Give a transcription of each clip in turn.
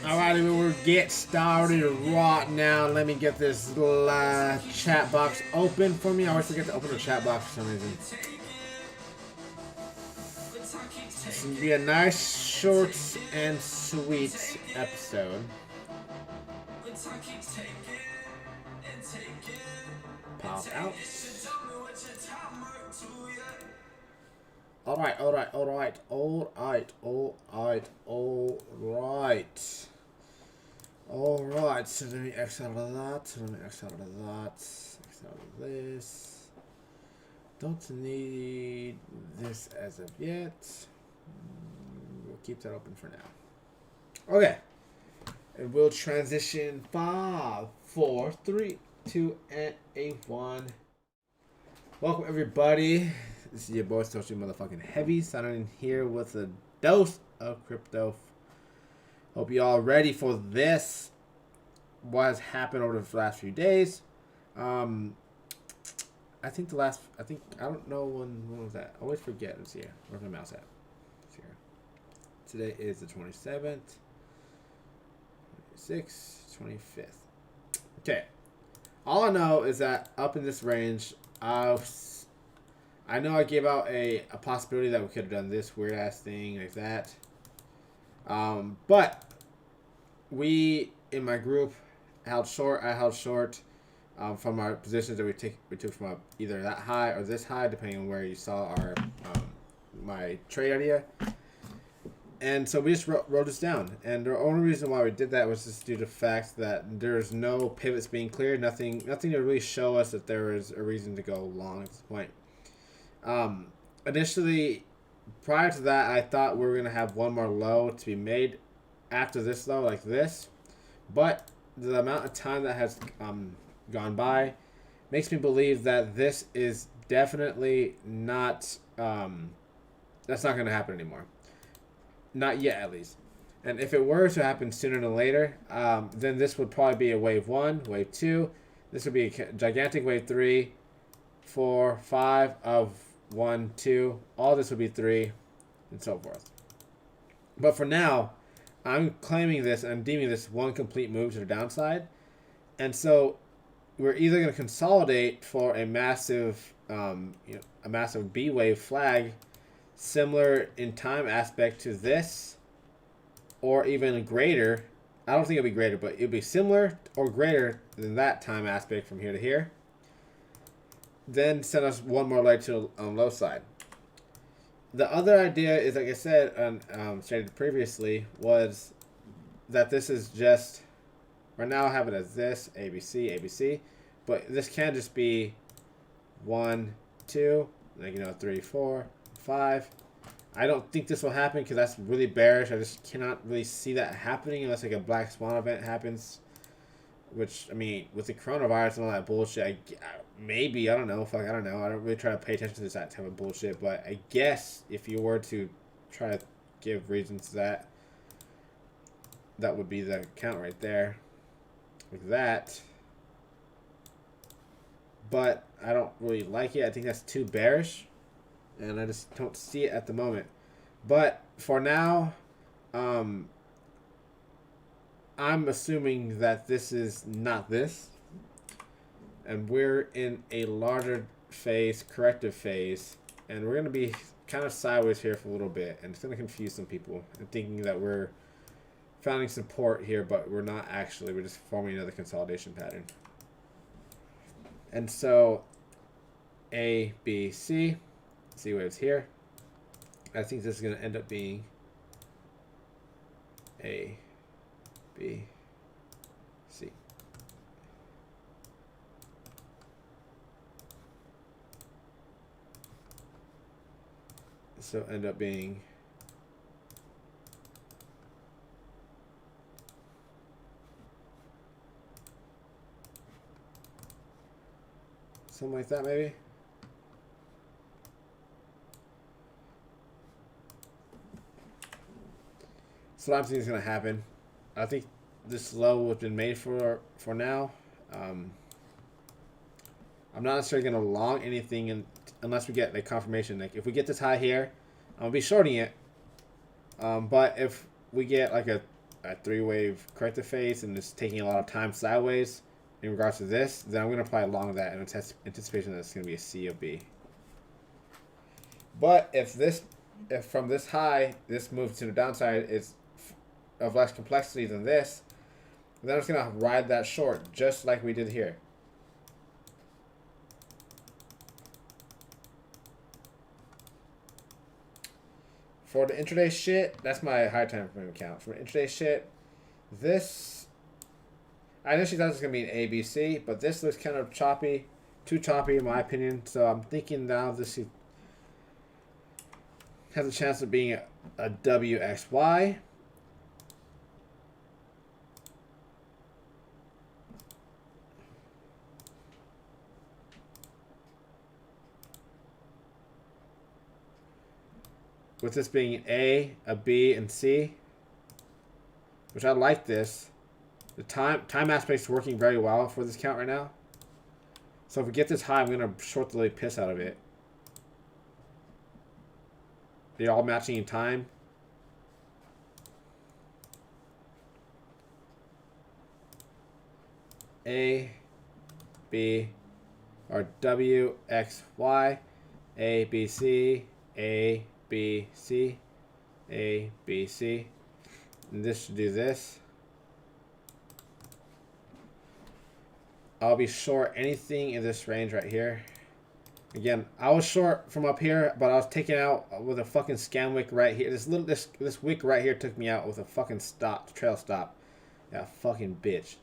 Alrighty, we'll get started right now. Let me get this chat box open for me. I always forget to open the chat box for some reason. This will be a nice, short, and sweet episode. Pop out. Alright. Alright, so let me X out of that. X out of this. Don't need this as of yet. We'll keep that open for now. Okay. And we'll transition 5, 4, 3, 2, and a 1. Welcome, everybody. This is your boy, Social Motherfucking Heavy, signing in here with a dose of crypto. Hope you all ready for this. What has happened over the last few days? I don't know when was that. I always forget. It's here. Where's my mouse at? It's here. Today is the 27th, 26th, 25th. Okay. All I know is that up in this range, I know I gave out a possibility that we could have done this weird ass thing like that. But we in my group held short. I held short from our positions that we took from either that high or this high, depending on where you saw our my trade idea. And so we just wrote this down. And the only reason why we did that was just due to the fact that there's no pivots being cleared. Nothing to really show us that there is a reason to go long at this point. Initially, prior to that, I thought we were going to have one more low to be made after this low, like this. But the amount of time that has gone by makes me believe that this is definitely not, that's not going to happen anymore. Not yet, at least. And if it were to happen sooner than later, then this would probably be a wave 1, wave 2. This would be a gigantic wave 3. 4, 5 of 1, 2. All this would be 3, and so forth. But for now, I'm claiming this and I'm deeming this one complete move to the downside. And so we're either going to consolidate for a massive, a massive B wave flag, similar in time aspect to this, or even greater. I don't think it'll be greater, but it'll be similar or greater than that time aspect from here to here. Then send us one more leg to on low side. The other idea is, like I said and stated previously, was that this is just, right now I have it as this, ABC, ABC, but this can just be 1, 2, like, 3, 4, 5. I don't think this will happen because that's really bearish. I just cannot really see that happening unless like a black swan event happens. Which, I mean, with the coronavirus and all that bullshit, maybe, I don't know. Fuck, I don't know. I don't really try to pay attention to that type of bullshit. But I guess if you were to try to give reasons to that, that would be the count right there. Like that. But I don't really like it. I think that's too bearish. And I just don't see it at the moment. But for now, I'm assuming that this is not this. And we're in a larger phase, corrective phase. And we're going to be kind of sideways here for a little bit. And it's going to confuse some people. And thinking that we're finding support here, but we're not actually. We're just forming another consolidation pattern. And so, A, B, C. C waves here. I think this is going to end up being A, B, C. So end up being something like that, maybe. So what I'm seeing is going to happen. I think this low has been made for now. I'm not necessarily going to long anything unless we get like confirmation. Like if we get this high here, I'm going to be shorting it. But if we get like a 3-wave corrective phase and it's taking a lot of time sideways in regards to this, then I'm going to apply long that in anticipation that it's going to be a C or B. But if from this high, this move to the downside is of less complexity than this, then I'm just going to ride that short, just like we did here. For the intraday shit, that's my high time frame account. For intraday shit, this, I initially thought it was going to be an ABC, but this looks kind of choppy, too choppy in my opinion. So I'm thinking now this has a chance of being a WXY. With this being a B, and C, which I like this. The time aspect's working very well for this count right now. So if we get this high, I'm gonna short the piss out of it. They're all matching in time. A, B, or W, X, Y, A, B, C, A, B, C, A, B, C. And this should do this. I'll be short anything in this range right here. Again, I was short from up here, but I was taken out with a fucking scam wick right here. This wick right here took me out with a fucking trail stop. Yeah, fucking bitch.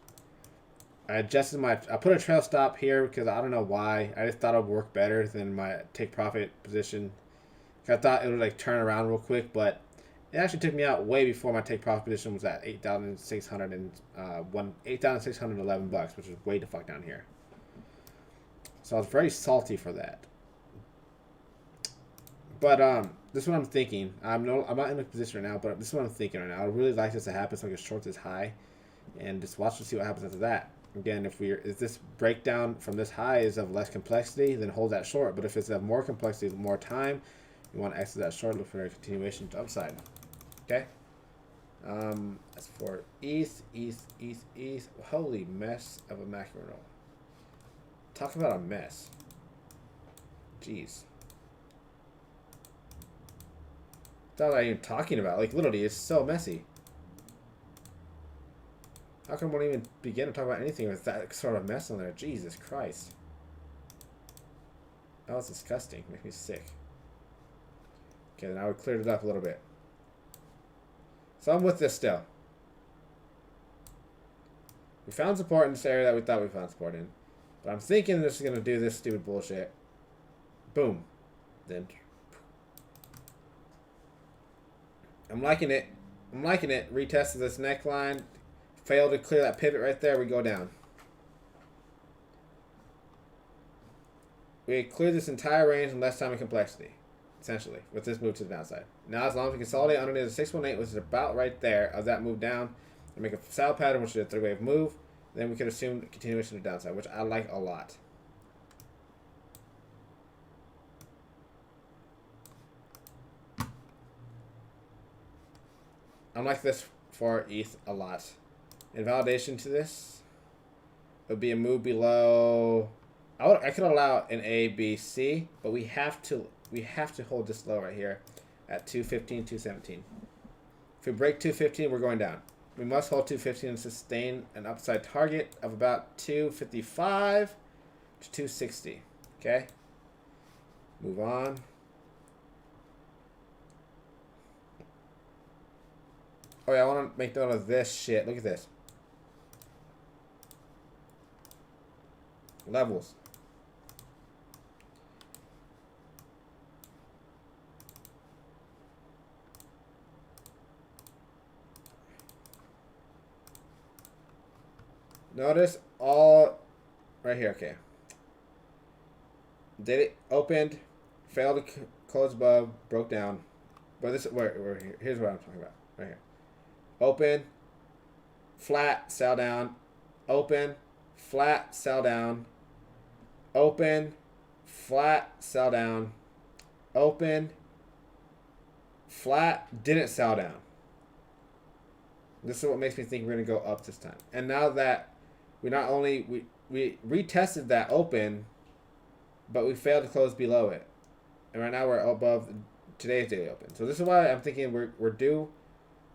I put a trail stop here because I don't know why. I just thought it would work better than my take profit position. I thought it would like turn around real quick, but it actually took me out way before my take profit position was at $8,611, which is way the fuck down here. So I was very salty for that. But this is what I'm thinking. I'm not in a position right now, but this is what I'm thinking right now. I would really like this to happen so I can short this high, and just watch to see what happens after that. Again, if this breakdown from this high is of less complexity, then hold that short. But if it's of more complexity, more time, you want to exit that short, look for a continuation to upside. Okay. As for ETH. Holy mess of a macro. Talk about a mess. Jeez. That's what I'm even talking about. Like, literally, it's so messy. How come we won't even begin to talk about anything with that sort of mess on there? Jesus Christ. That was disgusting. Makes me sick. Okay, then I would clear it up a little bit. So I'm with this still. We found support in this area that we thought we found support in. But I'm thinking this is going to do this stupid bullshit. Boom. Then. I'm liking it. I'm liking it. Retested this neckline. Failed to clear that pivot right there. We go down. We cleared this entire range in less time and complexity. Essentially. With this move to the downside. Now as long as we consolidate underneath the 618, which is about right there of that move down, and make a saddle pattern, which is a three-wave move, then we could assume continuation to the downside, which I like a lot. I like this for ETH a lot. In validation to this, it would be a move below. I could allow an A, B, C, but we have to hold this low right here at 215, 217. If we break 215, we're going down. We must hold 215 and sustain an upside target of about 255 to 260. Okay. Move on. Oh yeah, I want to make note of this shit. Look at this. Levels. Notice all right here. Okay. Did it opened, failed to close above, broke down. But this we're here. Here's what I'm talking about. Right here. Open, flat, sell down, open, flat, sell down, open, flat, sell down, open, flat, didn't sell down. This is what makes me think we're going to go up this time. And now that we not only, we retested that open, but we failed to close below it. And right now we're above today's daily open. So this is why I'm thinking we're due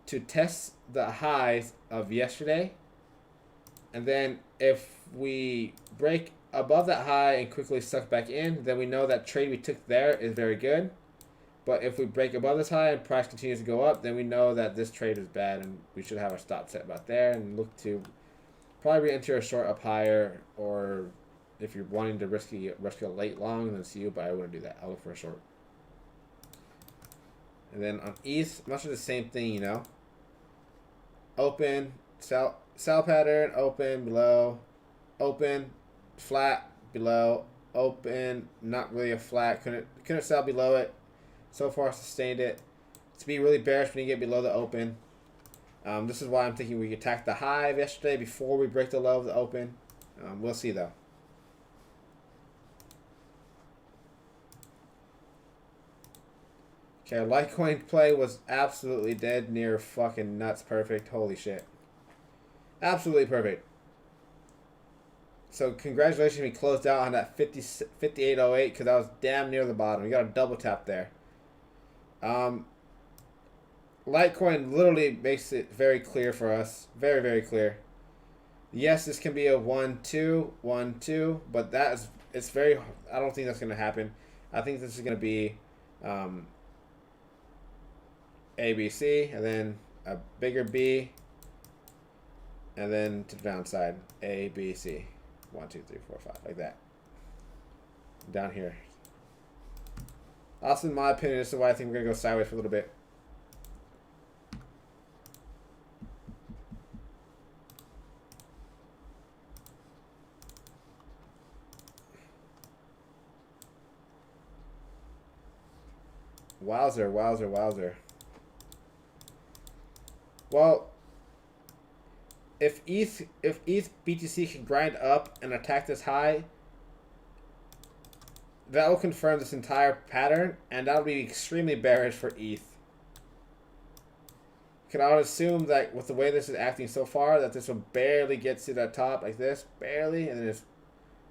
to test the highs of yesterday. And then if we break above that high and quickly suck back in, then we know that trade we took there is very good. But if we break above this high and price continues to go up, then we know that this trade is bad and we should have our stop set about there and look to probably enter a short up higher, or if you're wanting to risk a late long, then see you, but I wouldn't do that. I'll look for a short. And then on ETH, much of the same thing, you know. Open, sell pattern, open, below, open, flat, below, open, not really a flat, couldn't sell below it. So far sustained it. To be really bearish when you get below the open. This is why I'm thinking we attack the high of yesterday before we break the low of the open. We'll see though. Okay, Litecoin play was absolutely dead near fucking nuts perfect. Holy shit. Absolutely perfect. So congratulations, we closed out on that 58.08 because that was damn near the bottom. We got a double tap there. Litecoin literally makes it very clear for us. Very, very clear. Yes, this can be a 1-2, 1-2, but it's very, I don't think that's going to happen. I think this is going to be A, B, C, and then a bigger B, and then to the downside, A, B, C. 1, 2, 3, 4, 5, like that. Down here. Also, in my opinion, this is why I think we're going to go sideways for a little bit. Wowzer, wowzer, wowzer. Well, if ETH BTC can grind up and attack this high, that will confirm this entire pattern, and that will be extremely bearish for ETH. I would assume that with the way this is acting so far, that this will barely get to that top like this, barely, and then just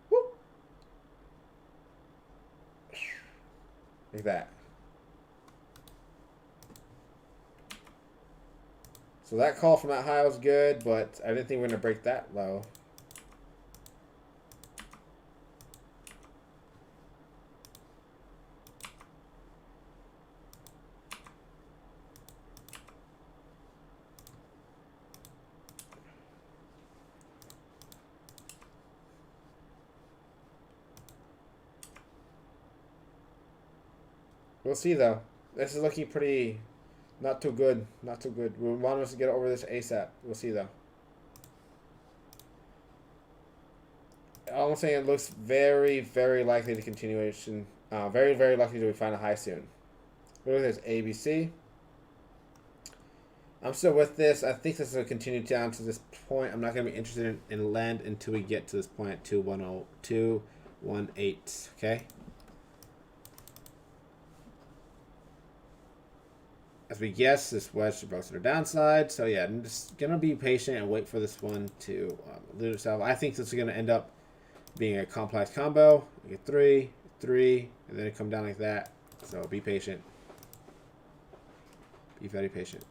whoop, like that. So that call from that high was good, but I didn't think we were going to break that low. We'll see, though. This is looking pretty... not too good. Not too good. We want us to get over this ASAP. We'll see, though. All I'm saying, it looks very, very likely to continuation. Very, very likely to find a high soon. Look at this, ABC. I'm still with this. I think this will continue down to this point. I'm not going to be interested in land until we get to this point at 210.218. Okay? As we guess, this wedge broke to the downside. So yeah, I'm just going to be patient and wait for this one to elude itself. I think this is going to end up being a complex combo. You get 3, 3, and then it come down like that. So be patient. Be very patient.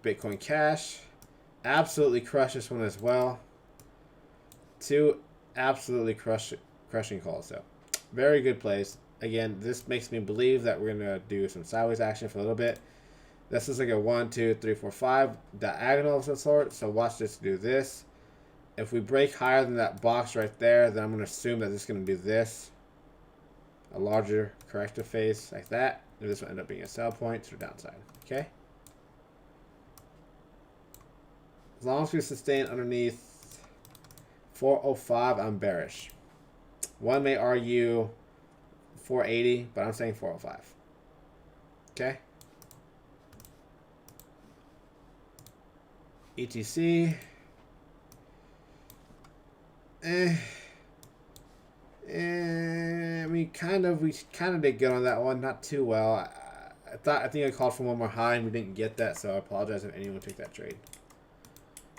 Bitcoin Cash. Absolutely crushed this one as well. 2 absolutely crushing calls. So very good plays. Again, this makes me believe that we're going to do some sideways action for a little bit. This is like a 1, 2, 3, 4, 5 diagonal of some sort. So watch this do this. If we break higher than that box right there, then I'm going to assume that this is going to do this. A larger corrective phase like that. And this will end up being a sell point to the downside. Okay? As long as we sustain underneath 405, I'm bearish. One may argue 480, but I'm saying 405. Okay? ETC. I mean, we kind of did good on that one. Not too well. I think I called for one more high and we didn't get that, so I apologize if anyone took that trade.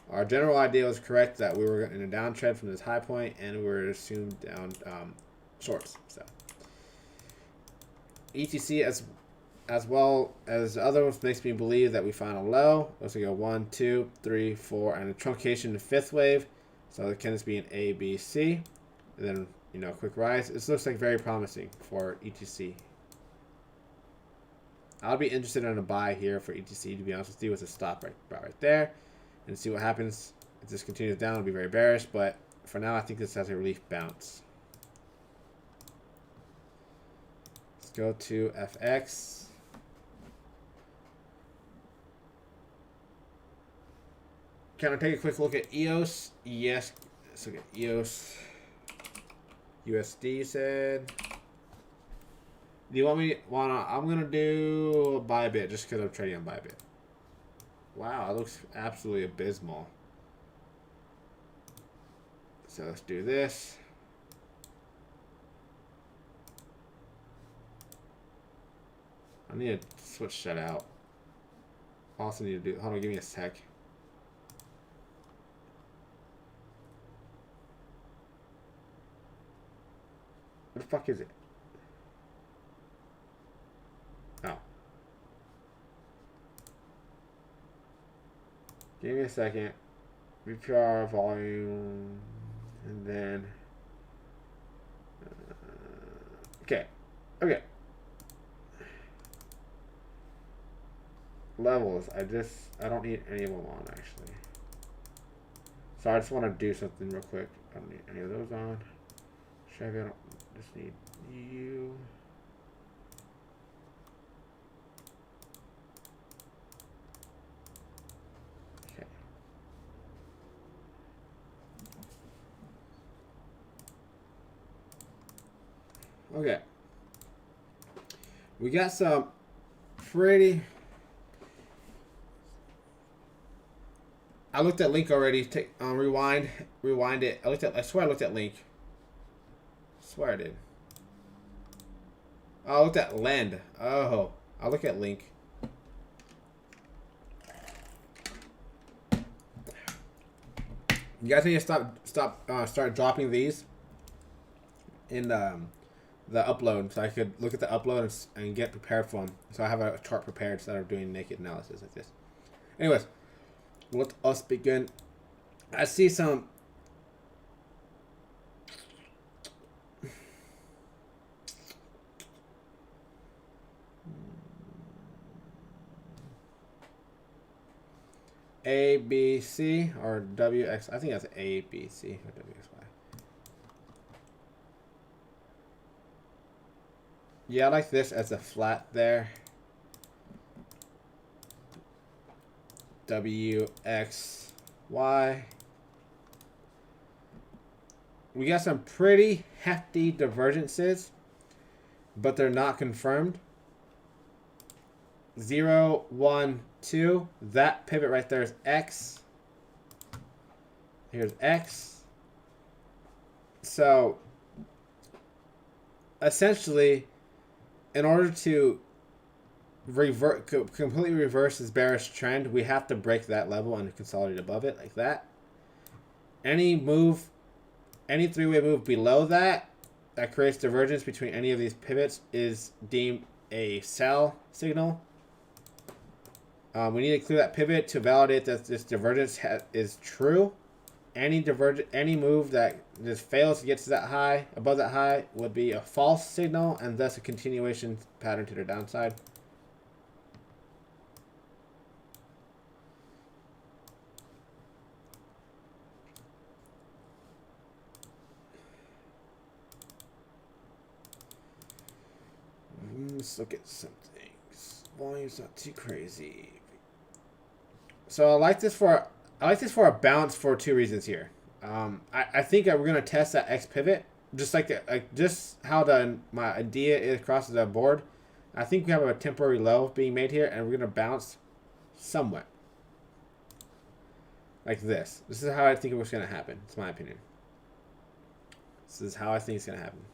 Our general idea was correct that we were in a downtrend from this high point and we were assumed down shorts. So ETC as well as other ones makes me believe that we found a low. Let's go 1, 2, 3, 4, and a truncation to fifth wave. So it can just be an A, B, C, and then quick rise. This looks like very promising for ETC. I'll be interested in a buy here for ETC, to be honest with you, with a stop right there, and see what happens. If this continues down, it'll be very bearish, but for now, I think this has a relief bounce. Let's go to FX. Can I take a quick look at EOS? Yes. Let's look at EOS. USD said. Do you want me? I'm gonna do Bybit just because I'm trading on Bybit. Wow, it looks absolutely abysmal. So let's do this. I need to switch that out. Also need to do. Hold on, give me a sec. What the fuck is it? Oh. Give me a second. VPR volume. And then. Okay. Okay. Levels. I don't need any of them on, actually. So I just want to do something real quick. I don't need any of those on. Chevy, I don't just need you. Okay. Okay. We got some pretty I looked at link already. Take rewind it. I swear I looked at link. I swear I did. Oh, I looked at lend. Oh, I'll look at link. You guys need to start dropping these in the upload, so I could look at the upload and get prepared for them. So I have a chart prepared instead of doing naked analysis like this. Anyways, let us begin. I see some. A, B, C, or W, X. I think that's A, B, C, or W, X, Y. Yeah, I like this as a flat there. W, X, Y. We got some pretty hefty divergences, but they're not confirmed. 0, 1, 2. That pivot right there is X. Here's X. So essentially, in order to completely reverse this bearish trend, we have to break that level and consolidate above it like that. Any move, any three-way move below that creates divergence between any of these pivots is deemed a sell signal. We need to clear that pivot to validate that this divergence is true. Any move that just fails to get to that high, above that high, would be a false signal and thus a continuation pattern to the downside. Let's look at some things. Volume's not too crazy. So I like this for a bounce for two reasons here. I think that we're gonna test that X pivot, just just how my idea is across the board. I think we have a temporary low being made here, and we're gonna bounce somewhat like this. This is how I think it was gonna happen. It's my opinion. This is how I think it's gonna happen.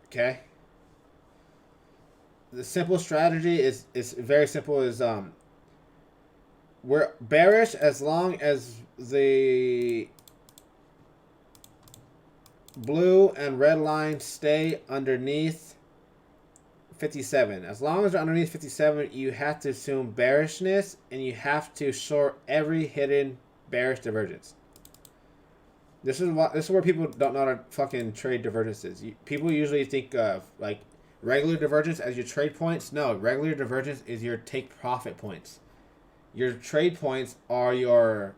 Okay. The simple strategy is very simple. We're bearish as long as the blue and red lines stay underneath 57. As long as they're underneath 57, you have to assume bearishness, and you have to short every hidden bearish divergence. This is where people don't know how to fucking trade divergences. People usually think of like regular divergence as your trade points. No, regular divergence is your take profit points. Your trade points are your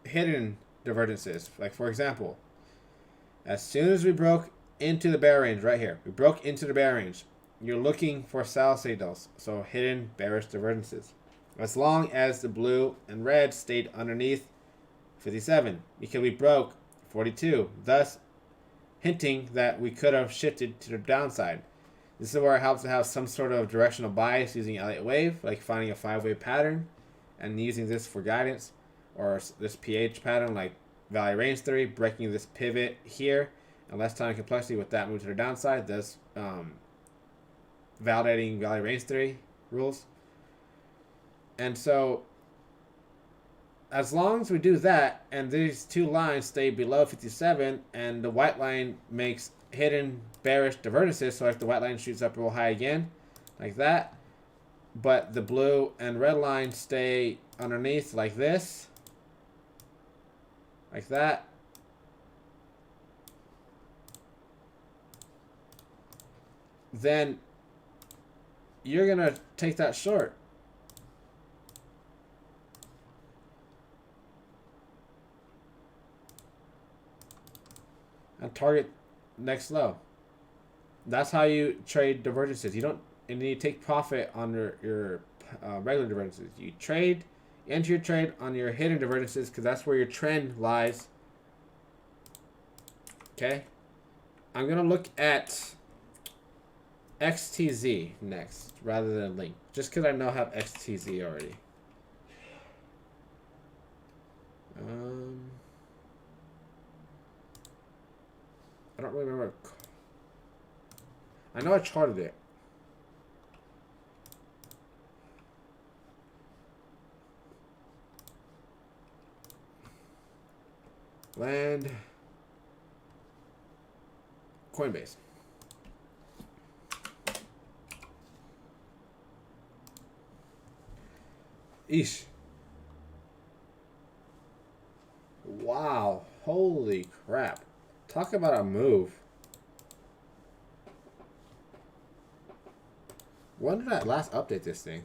hidden divergences. Like for example, as soon as we broke into the bear range right here, we broke into the bear range. You're looking for sell signals, so hidden bearish divergences. As long as the blue and red stayed underneath 57, because we broke 42, thus hinting that we could have shifted to the downside. This is where it helps to have some sort of directional bias using Elliott wave, like finding a 5-wave pattern and using this for guidance, or this PH pattern like value range theory, breaking this pivot here and less time complexity with that move to the downside, thus validating value range theory rules. And so as long as we do that, and these two lines stay below 57, and the white line makes hidden bearish divergences, so if the white line shoots up real high again, like that, but the blue and red line stay underneath like this, like that, then you're going to take that short. And target next low. That's how you trade divergences. You need to take profit on your regular divergences. You enter your trade on your hidden divergences because that's where your trend lies. Okay, I'm gonna look at XTZ next rather than Link. Just because I know I have XTZ already. I don't really remember. I know I charted it. Land. Coinbase. Eesh. Wow. Holy crap. Talk about a move. When did I last update this thing?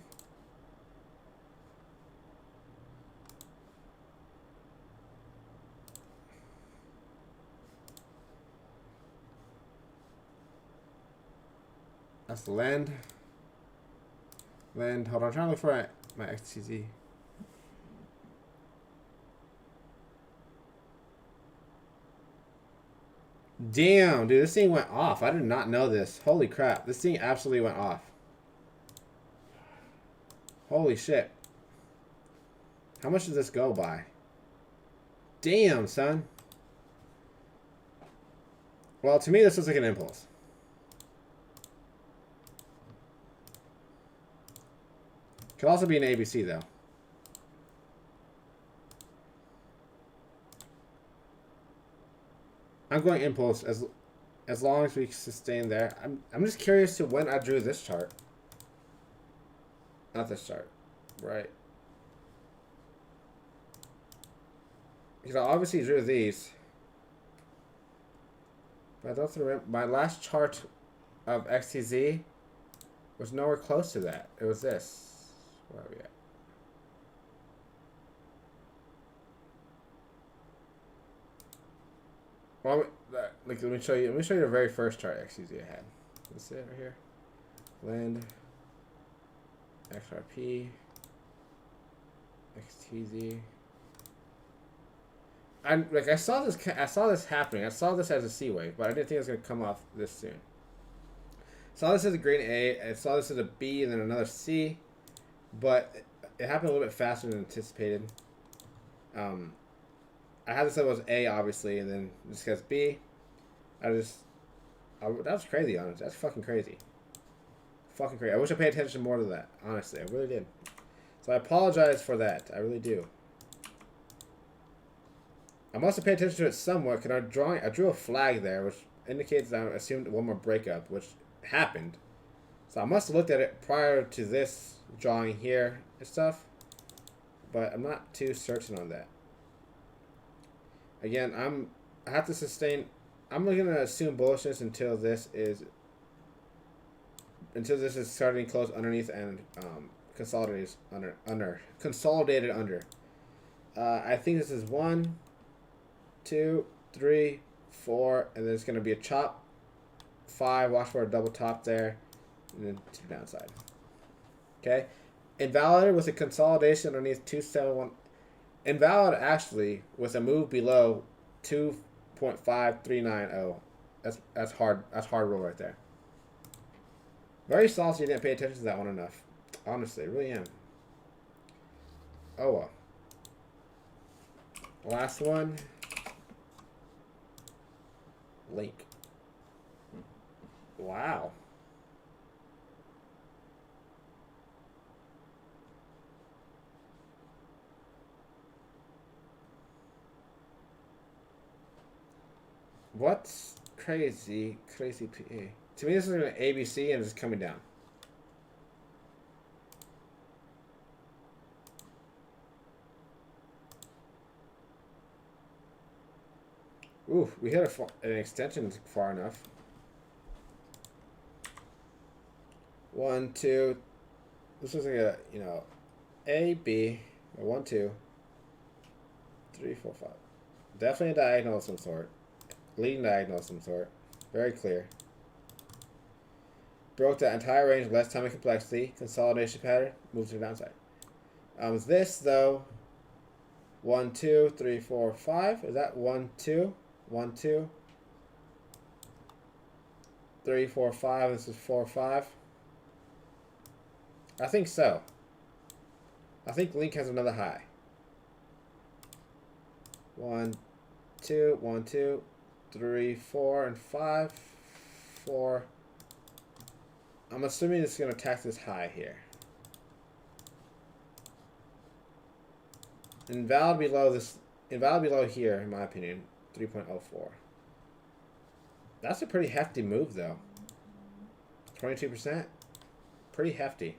That's the land. Land. Hold on. I'm trying to look for my XTZ. Damn, dude. This thing went off. I did not know this. Holy crap. This thing absolutely went off. Holy shit. How much does this go by? Damn, son. Well, to me, this looks like an impulse. Could also be an ABC, though. I'm going impulse as long as we sustain there. I'm just curious to when I drew this chart. Not this chart. Right. Because I obviously drew these. But I don't remember. My last chart of XTZ was nowhere close to that. It was this. Where are we at? Well, like, let me show you. Let me show you the very first chart XTZ I had. This it right here. Land. XRP. XTZ. I saw this. I saw this happening. I saw this as a C wave, but I didn't think it was gonna come off this soon. Saw this as a green A. I saw this as a B and then another C, but it happened a little bit faster than anticipated. I had this as was A, obviously, and then this gets B. That was crazy, honestly. That's fucking crazy. Fucking crazy. I wish I paid attention more to that. Honestly, I really did. So I apologize for that. I really do. I must have paid attention to it somewhat because I drew a flag there, which indicates that I assumed one more breakup, which happened. So I must have looked at it prior to this drawing here and stuff, but I'm not too certain on that. Again, I have to sustain. I'm going to assume bullishness until this is starting to close underneath and consolidated under. I think this is 1, 2, 3, 4, and then it's going to be a chop. 5. Watch for a double top there, and then 2 downside. Okay, invalid with a consolidation underneath 271. Invalid actually with a move below 2.5390. That's hard. That's hard roll right there. Very salty. You didn't pay attention to that one enough. Honestly, I really am. Oh well. Last one. Link. Wow. What's crazy PA? To me, this is an ABC and it's coming down. Ooh, we hit an extension far enough. 1, 2. This was like a, A, B, 1, 2, 3, 4, 5. Definitely a diagonal of some sort. Leading diagonal of some sort. Very clear. Broke that entire range, less time and complexity. Consolidation pattern. Moves to the downside. This, though, 1, 2, 3, 4, 5. Is that 1, 2? 1, 2. 3, 4, 5. This is 4, 5. I think so. I think Link has another high. 1, 2, 1, 2, 3, 4, and 5. 4. I'm assuming it's going to attack this high here. Invalid below here, in my opinion, 3.04. That's a pretty hefty move, though. 22%? Pretty hefty.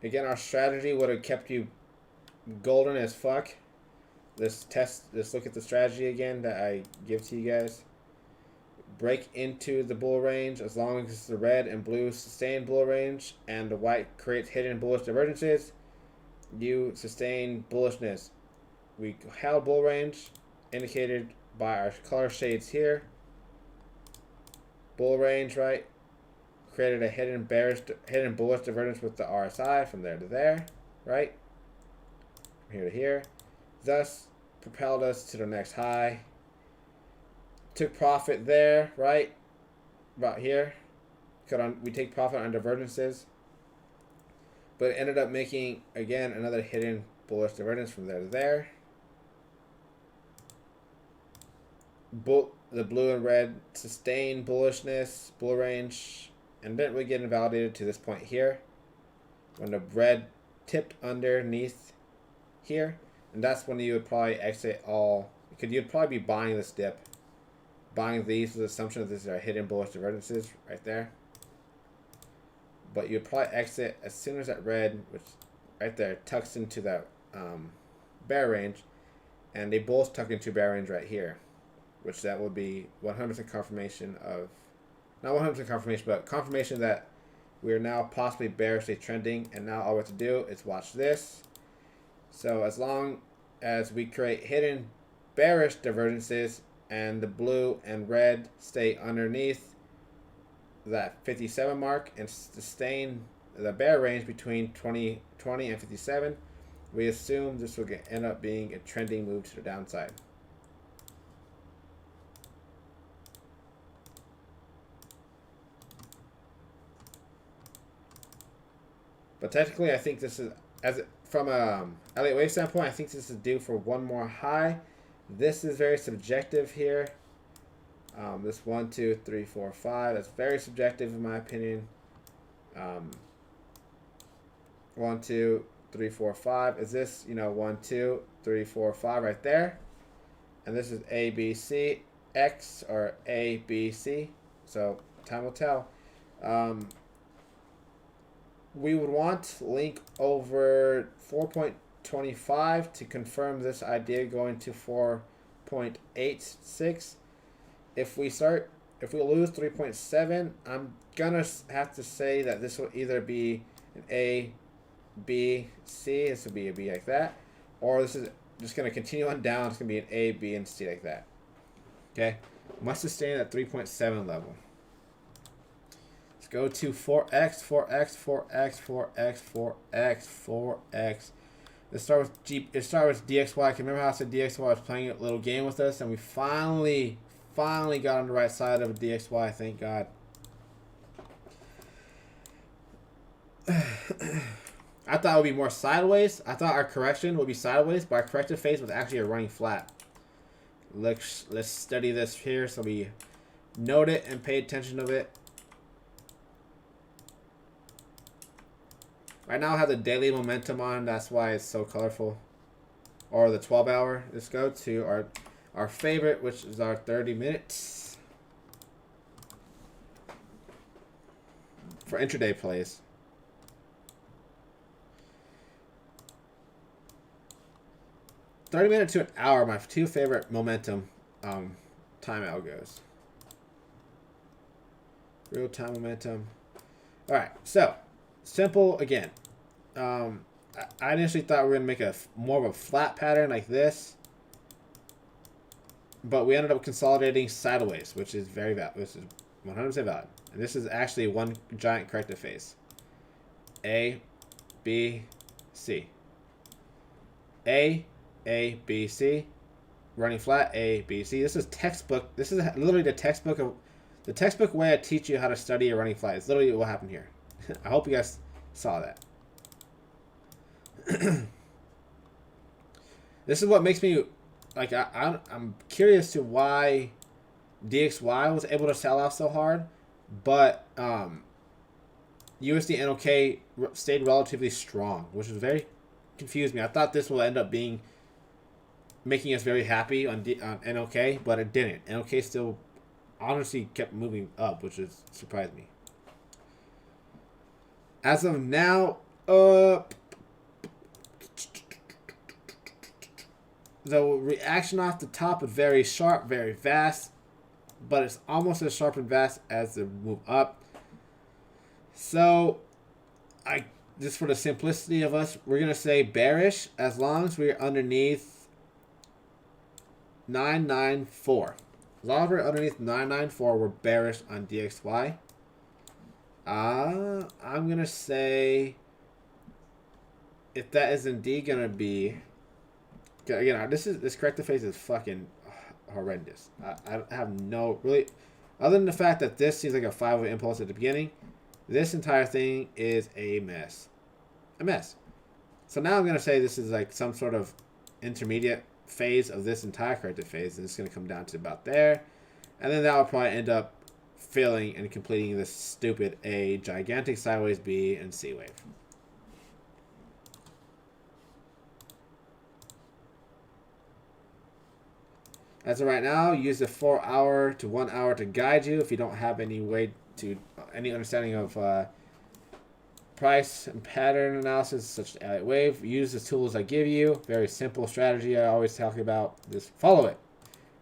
Again, our strategy would have kept you golden as fuck. Let's look at the strategy again that I give to you guys. Break into the bull range as long as the red and blue sustain bull range and the white creates hidden bullish divergences. You sustain bullishness. We held bull range indicated by our color shades here. Bull range, right? Created a hidden bullish divergence with the RSI from there to there, right? From here to here. Thus propelled us to the next high. Took profit there, right? About here. We take profit on divergences. But it ended up making, again, another hidden bullish divergence from there to there. The blue and red sustained bullishness, bull range, and didn't really get invalidated to this point here. When the red tipped underneath here. And that's when you would probably exit all, because you'd probably be buying this dip. Buying these with the assumption that these are hidden bullish divergences right there. But you'd probably exit as soon as that red, which right there, tucks into that bear range. And they both tuck into bear range right here. Which that would be 100% confirmation of, not 100% confirmation, but confirmation that we are now possibly bearishly trending. And now all we have to do is watch this. So as long as we create hidden bearish divergences, and the blue and red stay underneath that 57 mark and sustain the bear range between 20 and 57, we assume this will end up being a trending move to the downside. But technically, I think this is, from a Elliott Wave standpoint, I think this is due for one more high. This is very subjective here. This 1, 2, 3, 4, 5. That's very subjective in my opinion. 1, 2, 3, 4, 5. Is this, 1, 2, 3, 4, 5 right there? And this is A, B, C, X, or A, B, C. So time will tell. We would want Link over 4.25 to confirm this idea going to 4.86. If we lose 3.7, I'm gonna have to say that this will either be an A, B, C. This will be a B like that, or this is just gonna continue on down. It's gonna be an A, B, and C like that. Okay, must sustain at 3.7 level. Let's go to 4x, 4x, 4x, 4x, 4x, 4x. Let's start with DXY. Can remember how I said DXY was playing a little game with us, and we finally got on the right side of a DXY. Thank God. I thought it would be more sideways. I thought our correction would be sideways, but our corrective phase was actually a running flat. Let's study this here so we note it and pay attention to it. Right now I have the daily momentum on, that's why it's so colorful. Or the 12-hour. Let's go to our favorite, which is our 30 minutes. For intraday plays. $30 minutes to an hour, my two favorite momentum time algos. Real time momentum. Alright, so simple again. I initially thought we were gonna make more of a flat pattern like this, but we ended up consolidating sideways, which is very valid. This is 100% valid, and this is actually one giant corrective phase. A, B, C. A, B, C. Running flat, A, B, C. This is textbook. This is literally the textbook way I teach you how to study a running flat. It's literally what happened here. I hope you guys saw that. This is what makes me like I'm curious to why DXY was able to sell off so hard, but USD NOK stayed relatively strong, which is very confused me. I thought this will end up being making us very happy on NOK, but it didn't. NOK still honestly kept moving up, which is surprised me. As of now, the reaction off the top is very sharp, very fast, but it's almost as sharp and fast as the move up. So, just for the simplicity of us, we're going to say bearish as long as we're underneath 994. As long as we're underneath 994, we're bearish on DXY. I'm going to say if that is indeed going to be... Again, this corrective phase is fucking horrendous. I have no... Really... Other than the fact that this seems like a 5-way impulse at the beginning, this entire thing is a mess. A mess. So now I'm going to say this is like some sort of intermediate phase of this entire corrective phase, and it's going to come down to about there. And then that will probably end up filling and completing this stupid A, gigantic sideways B, and C wave. As of right now, use the 4 hour to 1 hour to guide you if you don't have any way to any understanding of price and pattern analysis such as Elliott wave. Use the tools I give you. Very simple strategy I always talk about. Just follow it.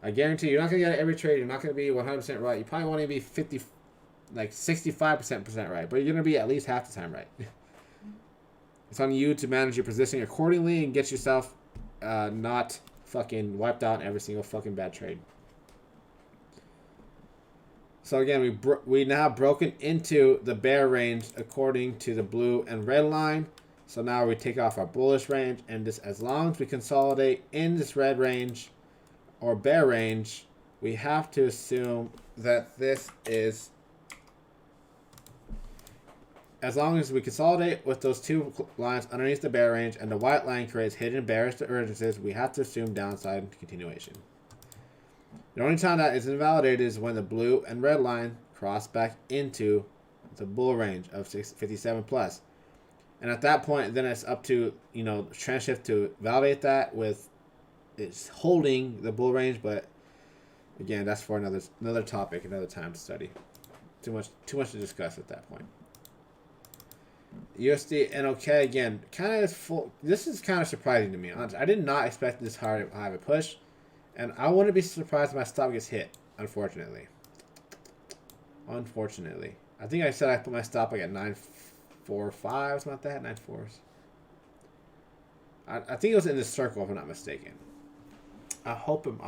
I guarantee you're not going to get it every trade. You're not going to be 100% right. You probably won't even be 65% right, but you're going to be at least half the time right. It's on you to manage your positioning accordingly and get yourself not fucking wiped out in every single fucking bad trade. So again, we now have broken into the bear range according to the blue and red line. So now we take off our bullish range, and this, as long as we consolidate in this red range or bear range, we have to assume that this is, as long as we consolidate with those two lines underneath the bear range and the white line creates hidden bearish divergences, we have to assume downside continuation. The only time that is invalidated is when the blue and red line cross back into the bull range of 57 plus. And at that point, then it's up to, trend shift to validate that with it's holding the bull range. But again, that's for another topic, another time to study. Too much to discuss at that point. USD NOK again, kind of full. This is kind of surprising to me. Honestly, I did not expect this high of a push. And I wouldn't be surprised if my stop gets hit, unfortunately. Unfortunately. I think I said I put my stop like at 945, something like that, 94s. I think it was in this circle, if I'm not mistaken. I'm hoping.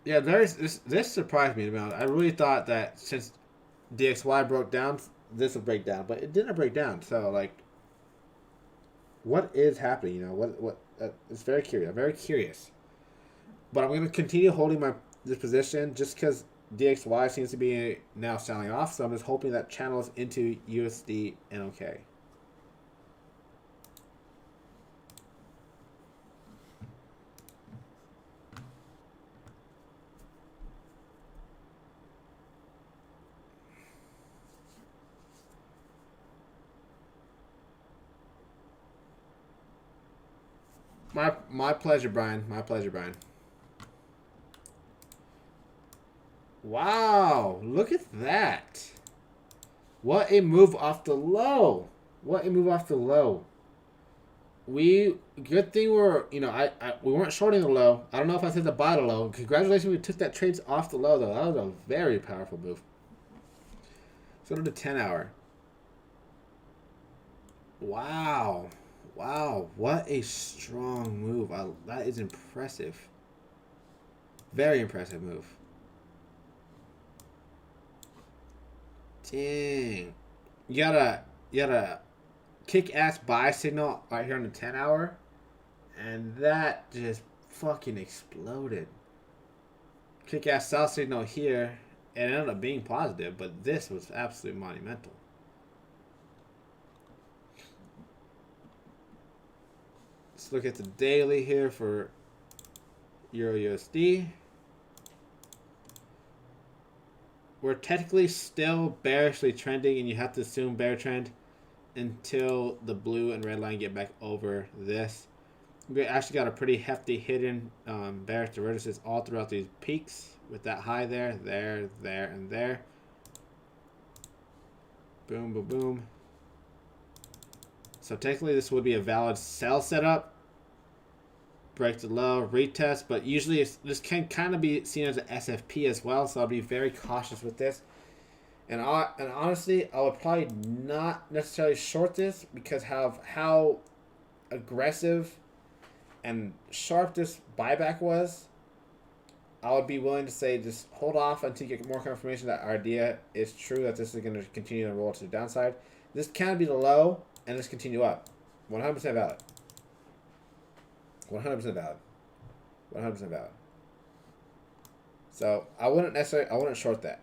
Yeah, this surprised me about it. I really thought that since DXY broke down, this would break down. But it didn't break down, so like... What is happening? It's very curious. I'm very curious. But I'm going to continue holding this position just because DXY seems to be now selling off. So I'm just hoping that channels into USD NOK. My pleasure, Brian. My pleasure, Brian. Wow, look at that. What a move off the low. What a move off the low. Good thing we weren't shorting the low. I don't know if I said the buy the low. Congratulations, we took that trades off the low, though. That was a very powerful move. So to the 10 hour. Wow. Wow, what a strong move. That is impressive. Very impressive move. Dang. you got a kick ass buy signal right here on the 10-hour, and that just fucking exploded. Kick ass sell signal here, and it ended up being positive, but this was absolutely monumental. Let's look at the daily here for Euro USD. We're technically still bearishly trending, and you have to assume bear trend until the blue and red line get back over this. We actually got a pretty hefty hidden bearish divergences all throughout these peaks with that high there, there, and there. Boom, boom, boom. So technically this would be a valid sell setup. Break the low, retest, but usually this can kind of be seen as an SFP as well, so I'll be very cautious with this. And honestly, I would probably not necessarily short this because of how aggressive and sharp this buyback was. I would be willing to say just hold off until you get more confirmation that our idea is true, that this is going to continue to roll to the downside. This can be the low, and this continue up. 100% valid. 100% valid. 100% valid. So I wouldn't short that.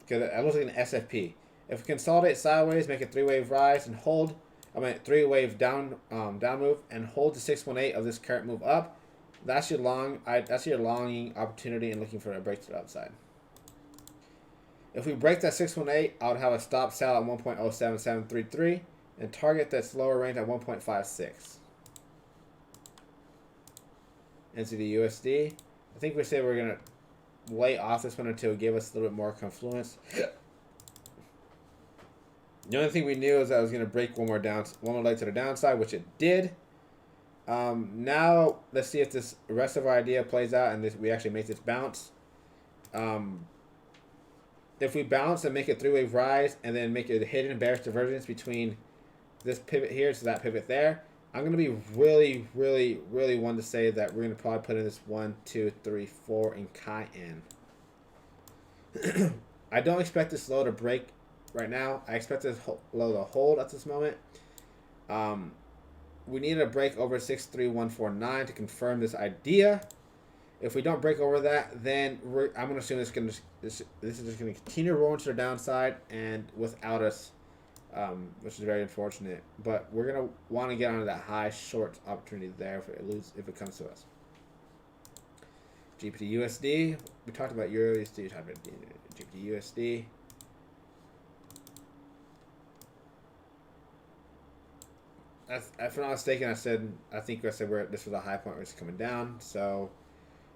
Because I looks like an SFP. If we consolidate sideways, make a 3-wave rise and hold, 3-wave down move and hold the 618 of this current move up, that's your longing opportunity and looking for a break to the upside. If we break that 618, I would have a stop sell at 1.07733 and target that lower range at 1.56. NZD USD. I think we said we're gonna lay off this one until it gave us a little bit more confluence. The only thing we knew is that it was gonna break one more leg to the downside, which it did. Now let's see if this rest of our idea plays out and we actually make this bounce. If we bounce and make a 3-wave rise and then make a hidden bearish divergence between this pivot here to that pivot there, I'm going to be really, really, really one to say that we're going to probably put in this 1, 2, 3, 4 in Cayenne. I don't expect this low to break right now. I expect this low to hold at this moment. We need a break over 63149 to confirm this idea. If we don't break over that, then I'm going to assume this is just going to continue rolling to the downside and without us. Which is very unfortunate, but we're gonna want to get onto that high short opportunity there if it comes to us. GBP USD, we talked about Euro USD, we talked about GBP USD. If I'm not mistaken, I said this was a high point where it's coming down. So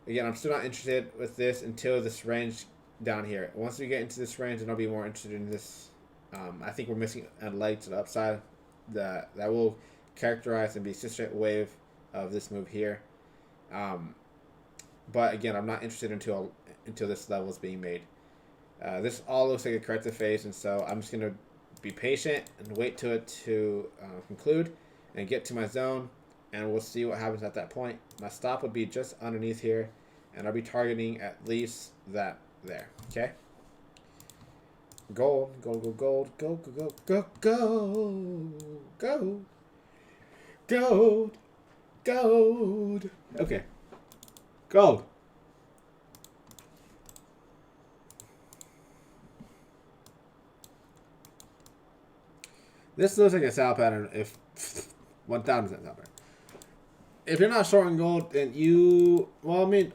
again, I'm still not interested with this until this range down here. Once we get into this range, then I'll be more interested in this. I think we're missing a leg to the upside that will characterize and be a straight wave of this move here. But again, I'm not interested until this level is being made. This all looks like a corrective phase, and so I'm just going to be patient and wait to it to conclude and get to my zone, and we'll see what happens at that point. My stop would be just underneath here, and I'll be targeting at least that there. Okay. Gold, gold, gold, gold, gold, gold, gold, gold, gold, gold. Okay, gold. This looks like a sell pattern. If 1,000% sell pattern. If you're not shorting gold, then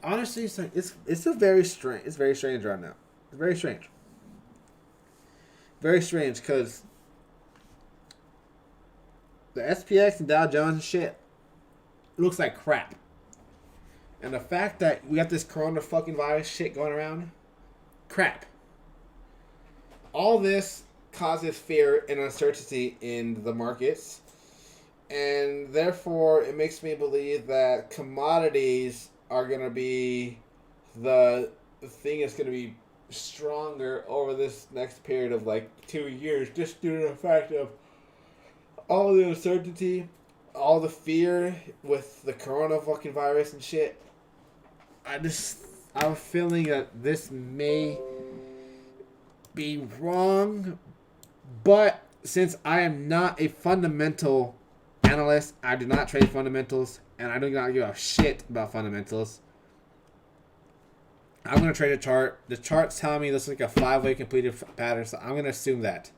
honestly, it's very strange. It's very strange right now. It's very strange. Very strange because the SPX and Dow Jones and shit looks like crap. And the fact that we got this corona fucking virus shit going around, crap. All this causes fear and uncertainty in the markets. And therefore, it makes me believe that commodities are going to be the thing that's going to be stronger over this next period of like 2 years, just due to the fact of all the uncertainty, all the fear with the corona fucking virus and shit. I'm feeling that this may be wrong, But since I am not a fundamental analyst, I do not trade fundamentals, and I do not give a shit about fundamentals. I'm going to trade a chart. The chart's telling me this looks like a 5-way completed pattern, so I'm going to assume that.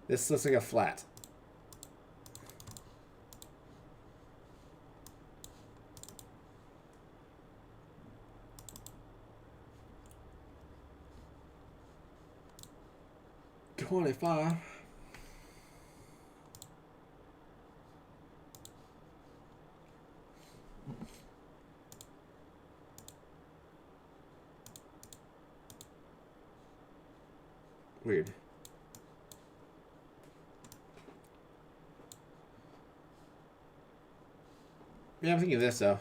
This looks like a flat. $25. Weird. Yeah, I'm thinking of this though.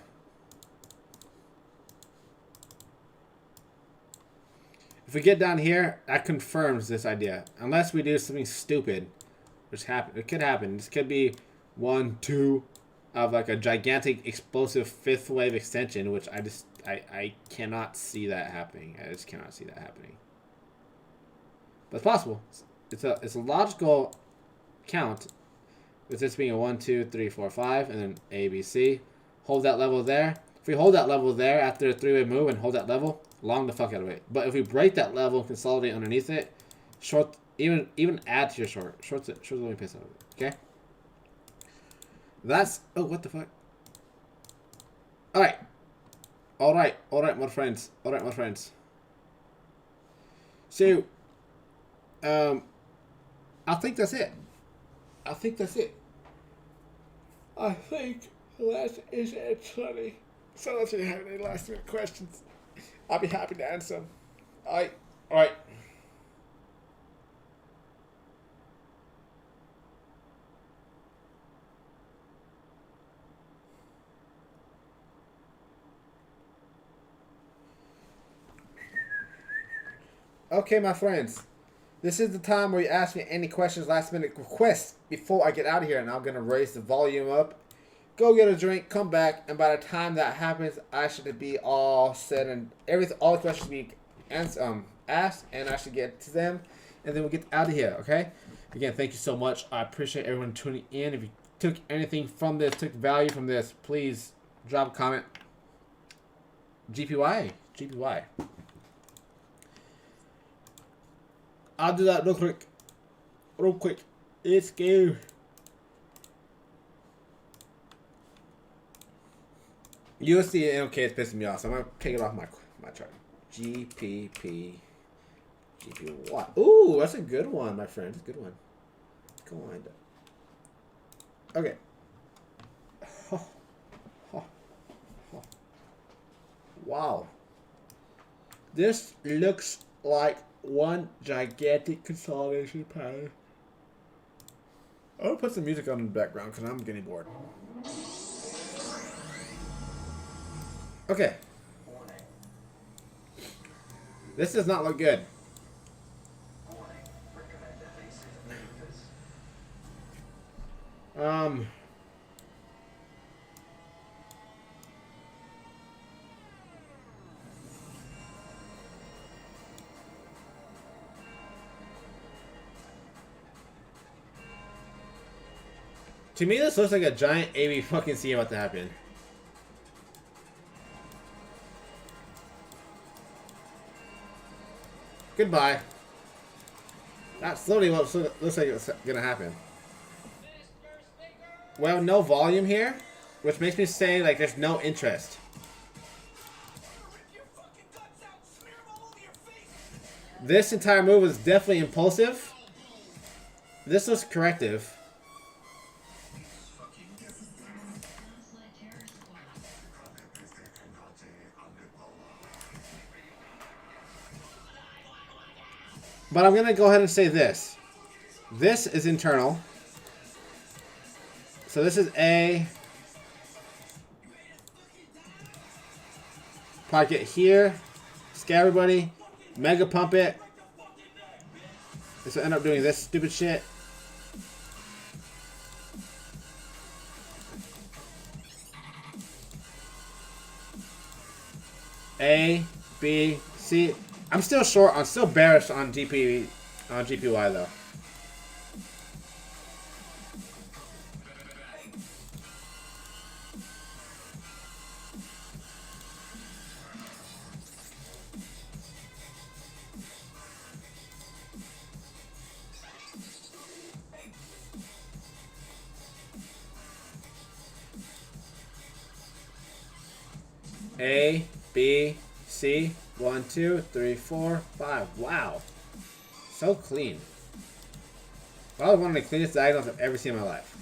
If we get down here, that confirms this idea. Unless we do something stupid, which it could happen. This could be 1, 2 of like a gigantic explosive 5th wave extension, which I cannot see that happening. I just cannot see that happening. But it's possible. It's a logical count with this being a 1, 2, 3, 4, 5, and then A, B, C. Hold that level there. If we hold that level there after a 3-way move and hold that level, long the fuck out of it. But if we break that level, consolidate underneath it, short, even add to your short. Short's the only piss out of it. Okay? That's, oh, what the fuck? Alright. Alright, my friends. Alright, my friends. So, I think that's it. I think that is it, Sonny. So unless you have any last minute questions, I'll be happy to answer them. Alright. Okay, my friends. This is the time where you ask me any questions, last minute requests before I get out of here, and I'm going to raise the volume up. Go get a drink, come back, and by the time that happens, I should be all set and all the questions be asked, and I should get to them, and then we'll get out of here, okay? Again, thank you so much. I appreciate everyone tuning in. If you took anything from this, took value from this, please drop a comment. GPY. I'll do that real quick. Let's go. USD and NOK is pissing me off, so I'm gonna take it off my chart. GPP, GPY. Ooh, that's a good one, my friend. That's a good one. Go on. Okay. Wow. This looks like one gigantic consolidation pattern. I'm gonna put some music on in the background because I'm getting bored. Okay. This does not look good. To me, this looks like a giant AB fucking C about to happen. Goodbye. That's literally what looks like it's gonna happen. Well, no volume here, which makes me say like there's no interest. This entire move was definitely impulsive. This looks corrective. But I'm going to go ahead and say this. This is internal. So this is A. Probably get here. Scare everybody. Mega pump it. This will end up doing this stupid shit. A, B, C. I'm still short. I'm still bearish on GPY though. A, B, C. 1, 2, 3, 4, 5. Wow. So clean. Probably one of the cleanest diagonals I've ever seen in my life.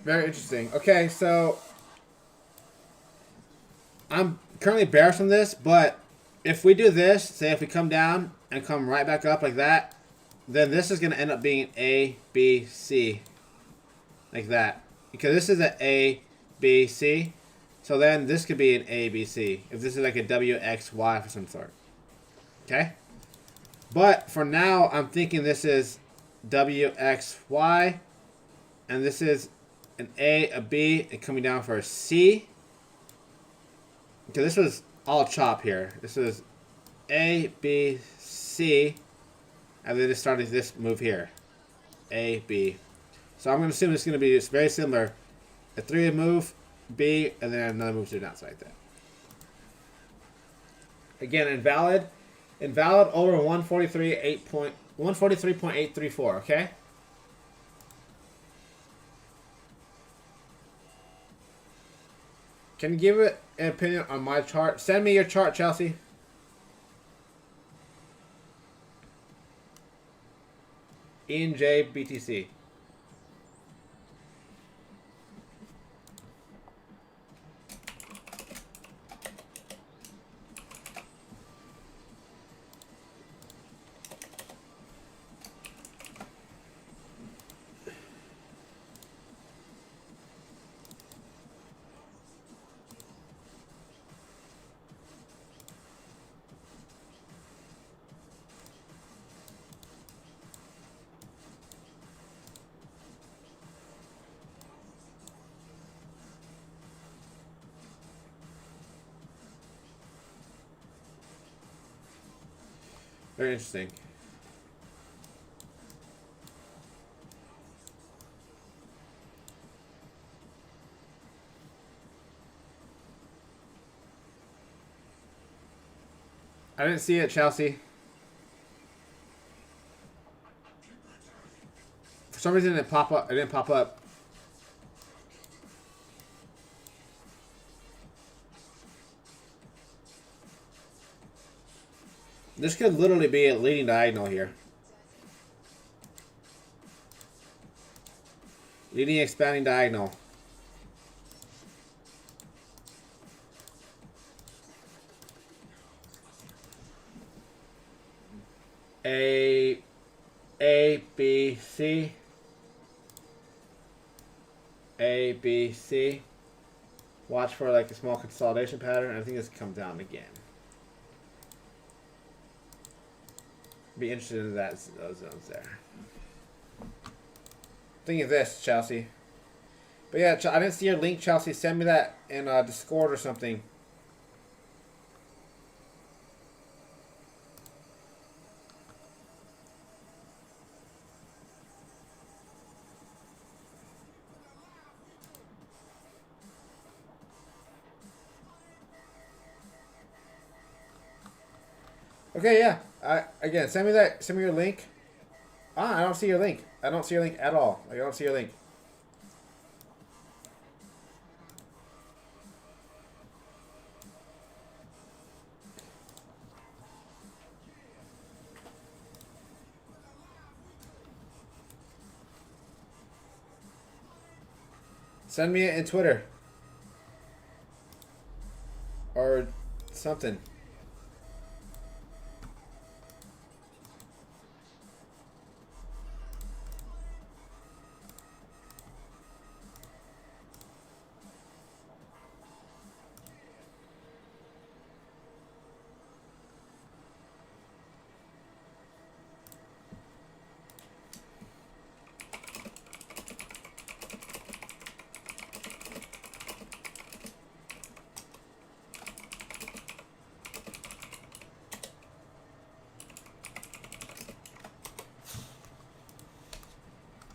Very interesting. Okay, so I'm currently bearish on this, but if we do this, say if we come down and come right back up like that, then this is going to end up being A, B, C. Like that. Because this is an A, B, C. So then this could be an A, B, C. If this is like a W, X, Y for some sort. Okay? But for now, I'm thinking this is W, X, Y. And this is an A, a B, and coming down for a C. Okay, this was all chop here. This is A, B, C. And then it started this move here. A, B. So I'm going to assume it's going to be very similar. A 3 move, B, and then another move to the downside there. Again, invalid. Invalid over 143.834, okay? Can you give it an opinion on my chart? Send me your chart, Chelsea. Ian J, BTC. Very interesting. I didn't see it, Chelsea. For some reason, it didn't pop up. It didn't pop up. This could literally be a leading diagonal here. Leading expanding diagonal. A, B, C. A, B, C. Watch for like a small consolidation pattern. I think this comes down again. Be interested in those zones there. Think of this, Chelsea. But yeah, I didn't see your link, Chelsea. Send me that in Discord or something. Okay, yeah. Again, send me that. Send me your link. I don't see your link. I don't see your link at all. I don't see your link. Send me it in Twitter. Or something.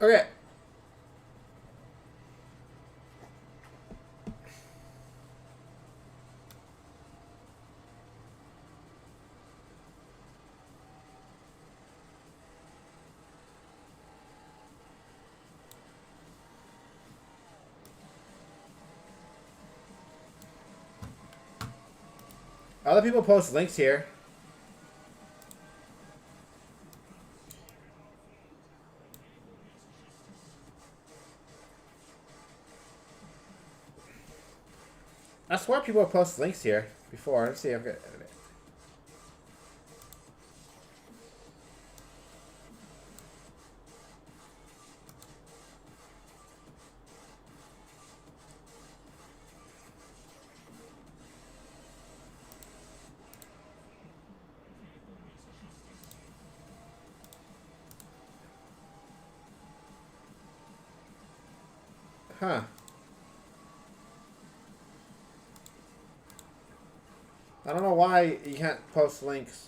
Okay. Other people post links here. I swear people post links here before. Let's see. Okay. Huh. I don't know why you can't post links.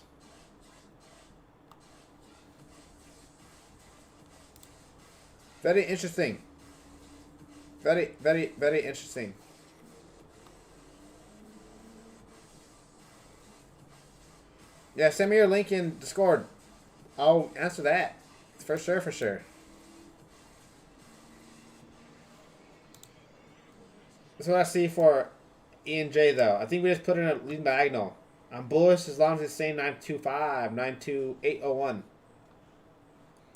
Very interesting. Very, very, very interesting. Yeah, send me your link in Discord. I'll answer that. For sure, for sure. That's what I see for E&J, though. I think we just put in a leading diagonal. I'm bullish as long as it's saying 925, 92801.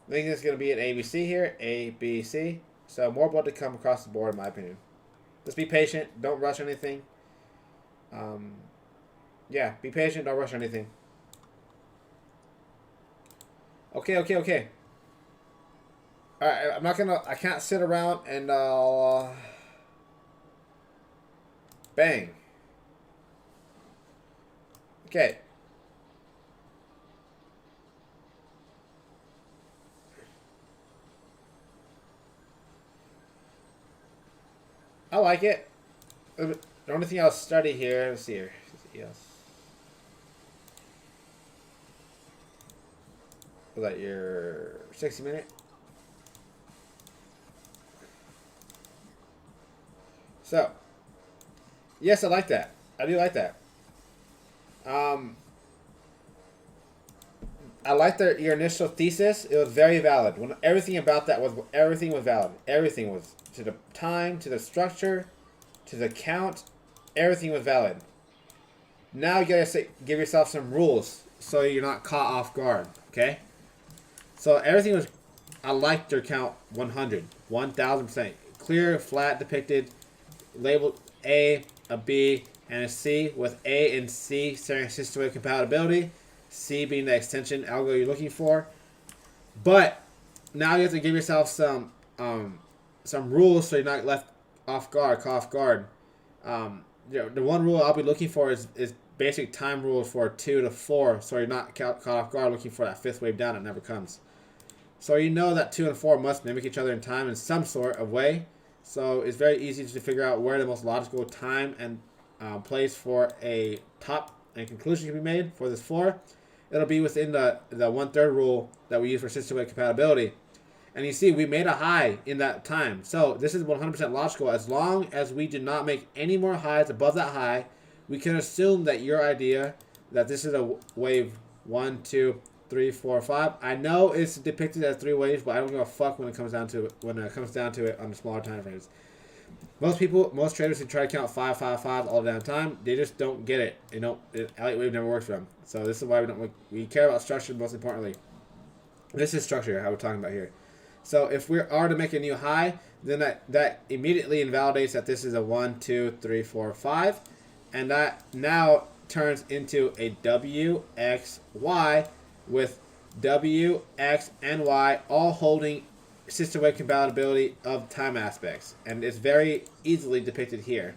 I think it's going to be an ABC here. A, B, C. So more blood to come across the board, in my opinion. Just be patient. Don't rush anything. Yeah, be patient. Don't rush anything. Okay, okay, okay. Alright, I'm not gonna... I can't sit around and... bang. Okay. I like it. The only thing I'll study here... Let's see here. Yes. Was that your 60-minute? So, yes, I like that. I do like that. I like your initial thesis. It was very valid. When everything about that was valid. Everything was to the time, to the structure, to the count. Everything was valid. Now you gotta give yourself some rules so you're not caught off guard. Okay. So everything was. I liked your count 100, 1000%. Clear, flat, depicted, labeled A, a B, and a C, with A and C sharing system-wide compatibility, C being the extension algo you're looking for. But now you have to give yourself some rules so you're not left off guard, caught off guard. The one rule I'll be looking for is basic time rule for 2 to 4, so you're not caught off guard looking for that fifth wave down. It never comes. So you know that 2 and 4 must mimic each other in time in some sort of way. So it's very easy to figure out where the most logical time and place for a top and conclusion can be made for this 4. It'll be within the 1/3 rule that we use for system-wide compatibility. And you see, we made a high in that time. So this is 100% logical. As long as we do not make any more highs above that high, we can assume that your idea that this is a wave 1, 2, 3, 4, 5. I know it's depicted as 3 waves, but I don't give a fuck when it comes down to it on the smaller time frames. Most traders who try to count 5, 5, 5 all the damn time, they just don't get it. You know, Elliott wave never works for them. So this is why we care about structure most importantly. This is structure how we're talking about here. So if we are to make a new high, then that immediately invalidates that this is a 1, 2, 3, 4, 5, and that now turns into a W, X, Y, with W, X, and Y all holding system-wide compatibility of time aspects. And it's very easily depicted here.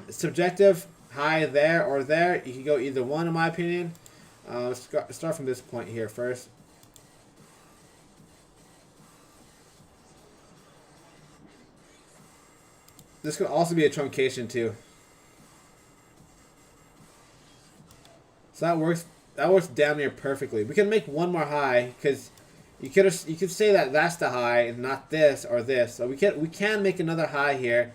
Subjective, high there or there. You can go either one in my opinion. Let's start from this point here first. This could also be a truncation too. So that works damn near perfectly. We can make one more high because You could say that that's the high and not this or this. So we can make another high here,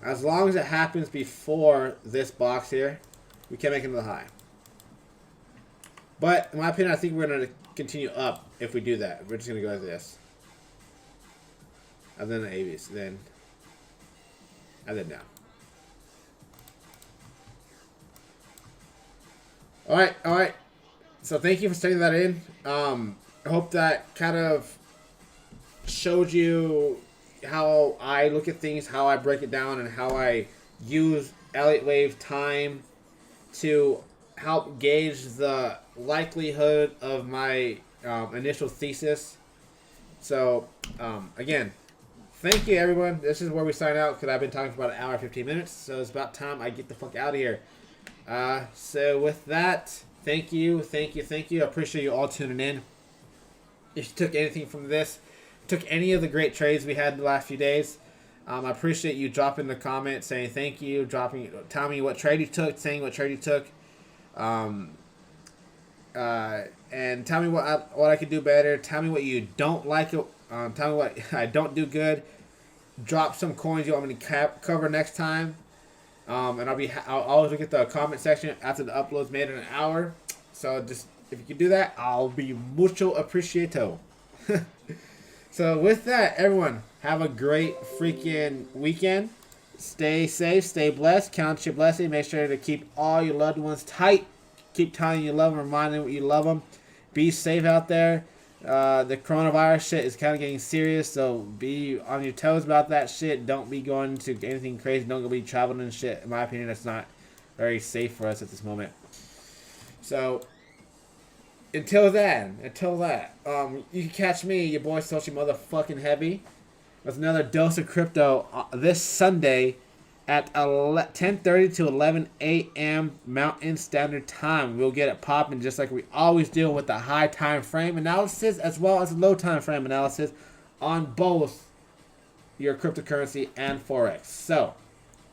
as long as it happens before this box here. We can make another high. But in my opinion, I think we're gonna continue up if we do that. We're just gonna go like this, and then the ABs, then and then down. All right. So thank you for sending that in. I hope that kind of showed you how I look at things, how I break it down, and how I use Elliott Wave time to help gauge the likelihood of my initial thesis. So, again, thank you, everyone. This is where we sign out because I've been talking for about an hour and 15 minutes. So it's about time I get the fuck out of here. So with that, thank you. I appreciate you all tuning in. If you took anything from this, took any of the great trades we had the last few days, I appreciate you dropping the comment, saying thank you, telling me what trade you took, saying what trade you took, and tell me what I could do better. Tell me what you don't like. Tell me what I don't do good. Drop some coins you want me to cover next time. And I'll always look at the comment section after the upload's made in an hour. So just if you can do that, I'll be mucho appreciato. So with that, everyone, have a great freaking weekend. Stay safe, stay blessed, count your blessing. Make sure to keep all your loved ones tight. Keep telling you love them, reminding them you love them. Be safe out there. The coronavirus shit is kind of getting serious, so be on your toes about that shit. Don't be going to anything crazy. Don't go be traveling and shit. In my opinion, that's not very safe for us at this moment. So until that, you can catch me, your boy Social Motherfucking Heavy, with another dose of crypto this Sunday at 10:30 to 11 a.m. Mountain Standard Time. We'll get it popping just like we always do with the high time frame analysis as well as low time frame analysis on both your cryptocurrency and Forex. So,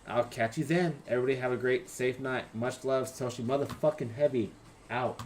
I'll catch you then. Everybody have a great, safe night. Much love. Social Motherfucking Heavy out.